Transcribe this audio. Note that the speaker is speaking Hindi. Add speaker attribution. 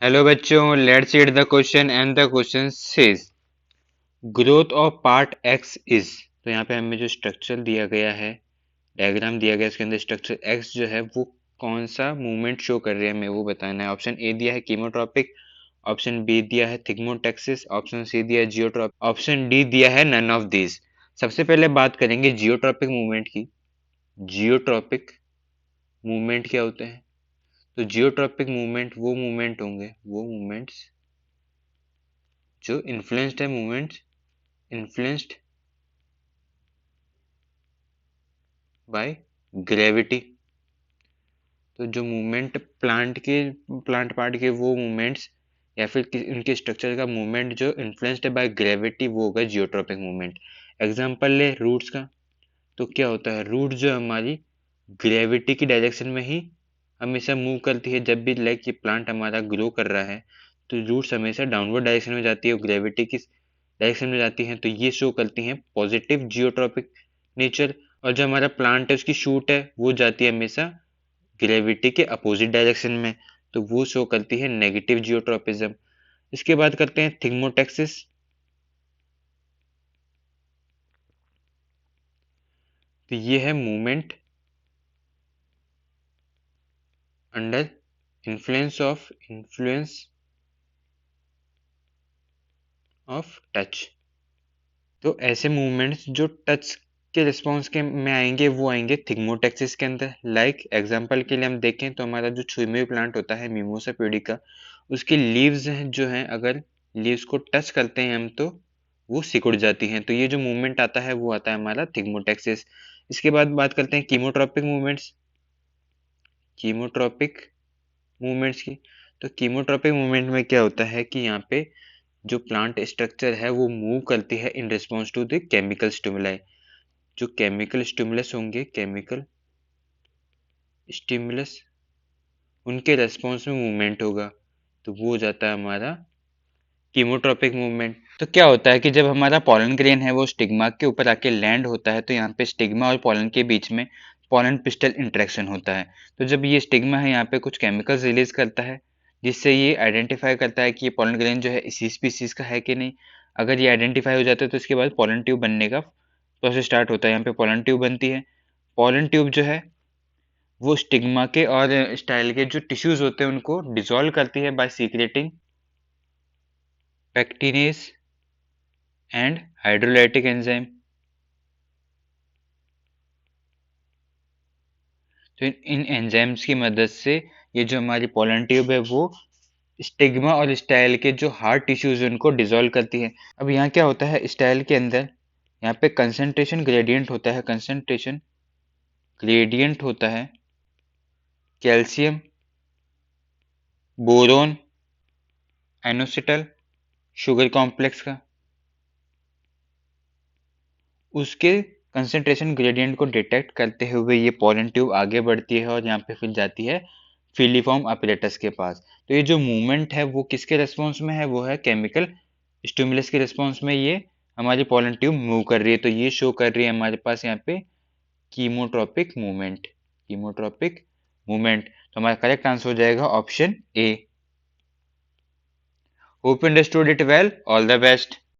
Speaker 1: हेलो बच्चों, let's read the question and the question says growth of part x is. तो यहाँ पे हमें जो स्ट्रक्चर दिया गया है, डायग्राम दिया गया है, इसके अंदर स्ट्रक्चर एक्स जो है वो कौन सा मूवमेंट शो कर रही है हमें वो बताना है। ऑप्शन ए दिया है कीमोट्रॉपिक, ऑप्शन बी दिया है थिग्मोटेक्सिस, ऑप्शन सी दिया है जियोट्रॉपिक, ऑप्शन डी दिया है नन ऑफ दीज। सबसे पहले बात करेंगे जियोट्रॉपिक मूवमेंट की। जियोट्रॉपिक मूवमेंट क्या होते हैं? तो जियोट्रॉपिक मूवमेंट वो मूवमेंट होंगे, वो मूवमेंट्स जो इन्फ्लुएंस्ड है, मूवमेंट्स इन्फ्लुएंस्ड बाय ग्रेविटी। तो जो मूवमेंट प्लांट पार्ट के वो मूवमेंट्स या फिर उनके स्ट्रक्चर का मूवमेंट जो इन्फ्लुएंस्ड है बाय ग्रेविटी वो होगा जियोट्रॉपिक मूवमेंट। एग्जांपल ले रूट्स का। तो क्या होता है, रूट जो हमारी ग्रेविटी की डायरेक्शन में ही हमेशा मूव करती है। जब भी लाइक ये प्लांट हमारा ग्रो कर रहा है तो रूट्स हमेशा डाउनवर्ड डायरेक्शन में जाती है और ग्रेविटी की डायरेक्शन में जाती हैं, तो ये शो करती हैं पॉजिटिव जियोट्रॉपिक नेचर। और जो हमारा प्लांट है उसकी शूट है वो जाती है हमेशा ग्रेविटी के अपोजिट डायरेक्शन में, तो वो शो करती है नेगेटिव जियोट्रॉपिज्म। इसके बाद करते हैं थिग्मोटेक्सिस। तो ये है movement under influence of touch. तो ऐसे मूवमेंट्स जो टच के रिस्पॉन्स के में आएंगे वो आएंगे थिग्मोटेक्सिस के अंदर। लाइक एग्जांपल के लिए हम देखें तो हमारा जो छुई हुई प्लांट होता है मिमोसा प्यूडिका, उसकी लीव्स हैं जो हैं, अगर लीव्स को टच करते हैं हम तो वो सिकुड़ जाती हैं। तो ये जो मूवमेंट आता है वो आता है हमारा थिग्मोटेक्सिस। इसके बाद बात करते हैं कीमोट्रॉपिक मूवमेंट्स। कीमोट्रॉपिक मूवमेंट्स की। तो कीमोट्रॉपिक मूवमेंट में क्या होता है कि यहाँ पे जो प्लांट स्ट्रक्चर है वो मूव करती है in response to the chemical stimuli. जो केमिकल स्टिमुलस होंगे, केमिकल स्टिमुलस, उनके रेस्पॉन्स में मूवमेंट होगा, तो वो हो जाता है हमारा कीमोट्रॉपिक मूवमेंट। तो क्या होता है कि जब हमारा पॉलन ग्रेन है वो स्टिग्मा के ऊपर आके लैंड होता है तो यहाँ पे स्टिग्मा और पॉलन के बीच में पॉलन पिस्टल इंटरेक्शन होता है। तो जब ये स्टिग्मा है यहाँ पे कुछ केमिकल्स रिलीज करता है जिससे ये आइडेंटिफाई करता है कि ये पॉलन ग्रेन जो है इसी स्पीसीज का है कि नहीं। अगर ये आइडेंटिफाई हो जाता है तो इसके बाद पॉलन ट्यूब बनने का प्रोसेस स्टार्ट होता है। यहाँ पे पॉलन ट्यूब बनती है। पॉलन ट्यूब जो है वो स्टिग्मा के और स्टाइल के जो टिश्यूज होते हैं उनको डिसॉल्व करती है by secreting pectinase and hydrolytic enzyme. तो इन एंजाइम्स की मदद से ये जो हमारी पोलन ट्यूब है वो स्टिग्मा और स्टाइल के जो हार्ड टिश्यूज हैं उनको डिसॉल्व करती है। अब यहाँ क्या होता है स्टाइल के अंदर, यहाँ पे कंसंट्रेशन ग्रेडियंट होता है, कंसंट्रेशन ग्रेडियंट होता है कैल्शियम, बोरोन, एनोसिटल, शुगर कॉम्प्लेक्स का। उसके कंसंट्रेशन ग्रेडियंट को डिटेक्ट करते हुए ये पोलन ट्यूब आगे बढ़ती है और यहाँ पे फिर जाती है फिलीफॉर्म अपरेटस के पास। तो ये जो मूवमेंट है वो किसके रेस्पॉन्स में है, वो है केमिकल स्टिमुलस के रेस्पॉन्स में ये हमारी पोलन ट्यूब मूव कर रही है। तो ये शो कर रही है हमारे पास यहाँ पे कीमोट्रॉपिक मूवमेंट, कीमोट्रॉपिक मूवमेंट। तो हमारा करेक्ट आंसर हो जाएगा option A. Hope you understood it well, all the best.